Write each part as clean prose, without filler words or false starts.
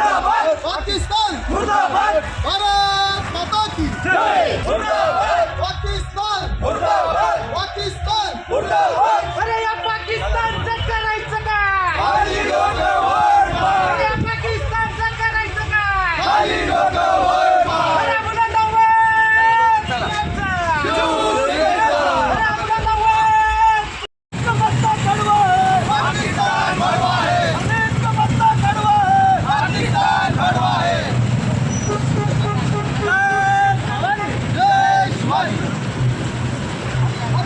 मुर्दाबाद पाकिस्तान मुर्दाबाद भारत माता की जय मुर्दाबाद पाकिस्तान मुर्दाबाद पाकिस्तान मुर्दाबाद अरे या पाकिस्तानचं करायचं काय? खाली डोकं वर मार अरे या पाकिस्तानचं करायचं काय? खाली डोकं वर मार अरे मुलांना वर करायचं. शिवसेना अरे मुलांना वर. समजता कडवं. पाकिस्तान भडवा है अरे समजता कडवं. पाकिस्तान भडवा है जय शिवाजी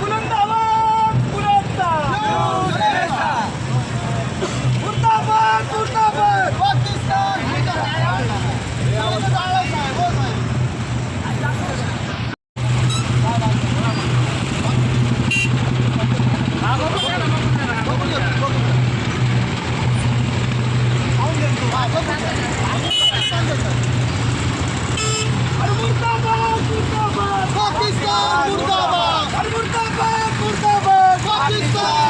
बुलंदाबाद बुलंदाबाद. मुर्दाबाद मुर्दाबाद. पाकिस्तान अरे मुर्दाबाद मुर्दाबाद. पाकिस्तान मुर्दाबाद अरे मुर्दाबाद मुर्दाबाद. पाकिस्तान मुर्दाबाद पाकिस्तान मुर्दाबाद मुर्दाबाद मुर्दाबाद. पाकिस्तान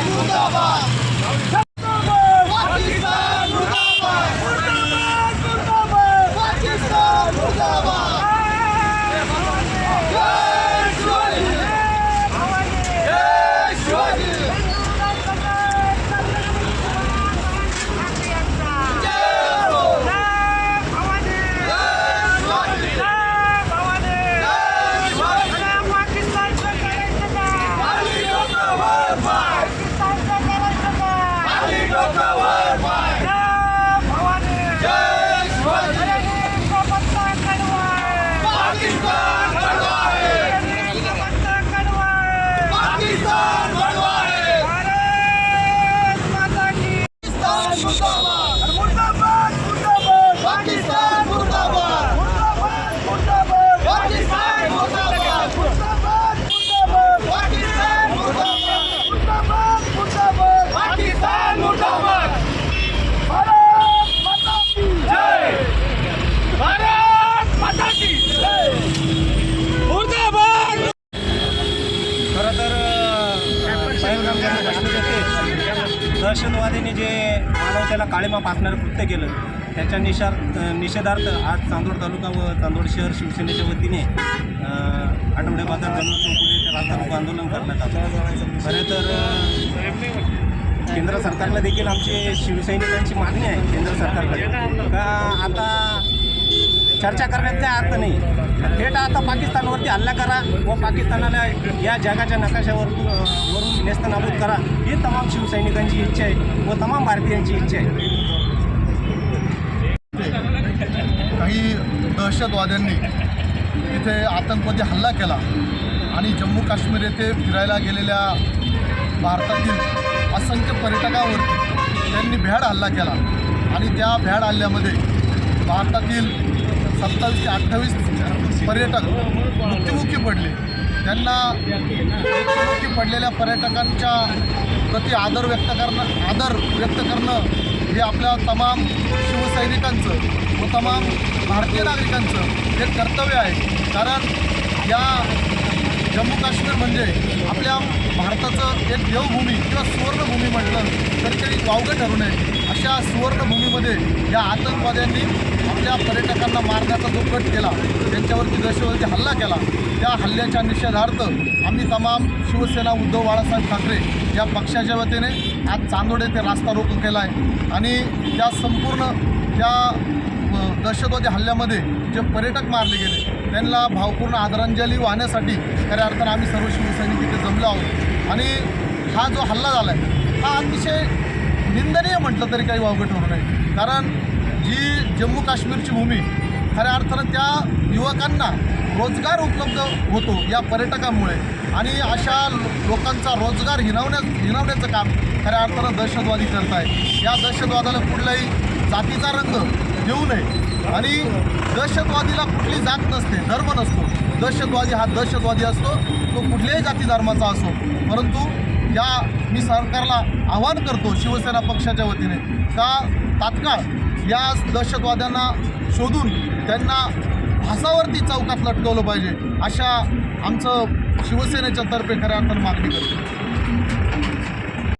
मुर्दाबाद जय शिवाजी जय शिवाजी खाली डोकं वर मार खाली डोकं वर मार जय शिवाजी पाकिस्तान भडवा है पाकिस्तान भडवा है पाकिस्तान मुर्दाबाद पाकिस्तान मुर्दाबाद पाकिस्तान मुर्दाबाद पाकिस्तान मुर्दाबाद जय भारत माता की जय मुर्दाबाद खरं तर पहलगाम जम्मू काश्मीर येथे दहशतवादीने जे मानवतेला काळीमा फासणारं कृत्य केलं त्याच्या निषेधार्थ आज चांदोड तालुका व चांदोड शहर शिवसेनेच्या वतीने आठवडे बाजार जनरल चौकुले ते रास्ता रोको आंदोलन करण्यात आलं. खरं तर केंद्र सरकारला देखील आमची शिवसैनिकांची मागणी आहे केंद्र सरकारकडे का आता चर्चा करण्यात काही अर्थ नाही. थेट आता पाकिस्तानवरती हल्ला करा व पाकिस्तानाला या जगाच्या वरून नेस्तनाबूत करा ही तमाम शिवसैनिकांची इच्छा आहे व तमाम भारतीयांची इच्छा आहे. काही दहशतवाद्यांनी इथे आतंकवादी हल्ला केला आणि जम्मू काश्मीर येथे फिरायला गेलेल्या भारतातील असंख्य पर्यटकांवरती त्यांनी भ्याड हल्ला केला आणि त्या भ्याड हल्ल्यामध्ये भारतातील 27 ते 28 पर्यटक मृत्युमुखी पडले. त्यांना मृत्युमुखी पडलेल्या पर्यटकांच्या प्रति आदर व्यक्त करणं हे आपल्या तमाम शिवसैनिकांचं व तमाम भारतीय नागरिकांचं हे कर्तव्य आहे. कारण या जम्मू काश्मीर म्हणजे आपल्या भारताचं एक देवभूमी किंवा सुवर्णभूमी म्हटलं तरी काही वावगं ठरू नये. अशा सुवर्णभूमीमध्ये या आतंकवाद्यांनी आपल्या पर्यटकांना मारण्याचा जो कट केला त्यांच्यावरती दहशतवादी हल्ला केला त्या हल्ल्याच्या निषेधार्थ आम्ही तमाम शिवसेना उद्धव बाळासाहेब ठाकरे या पक्षाच्या वतीने आज चांदोड येथे रास्ता रोको केला आहे आणि त्या संपूर्ण त्या दहशतवादी हल्ल्यामध्ये जे पर्यटक मारले गेले त्यांना भावपूर्ण आदरांजली वाहण्यासाठी खऱ्या अर्थानं आम्ही सर्व शिवसैनिक इथे जमलो आहोत. आणि हा जो हल्ला झाला आहे हा अतिशय निंदनीय म्हटलं तरी काही वावगं ठरू नये. कारण जी जम्मू काश्मीरची भूमी खऱ्या अर्थानं त्या युवकांना रोजगार उपलब्ध होतो या पर्यटकांमुळे आणि अशा लोकांचा रोजगार हिणवण्याचं काम खऱ्या अर्थानं दहशतवादी करत आहे. या दहशतवादाला कुठलाही जातीचा रंग देऊ नये आणि दहशतवादीला कुठली जात नसते, धर्म नसतो. दहशतवादी हा दहशतवादी असतो, तो कुठल्याही जाती धर्माचा असो. परंतु मी सरकारला आवाहन करतो शिवसेना पक्षाच्या वतीने का तात्काळ या दहशतवाद्यांना शोधून त्यांना फासावरती चौकात लटकवलं पाहिजे अशा आमचं शिवसेनेच्या तर्फे खऱ्या अर्थानं मागणी करतो.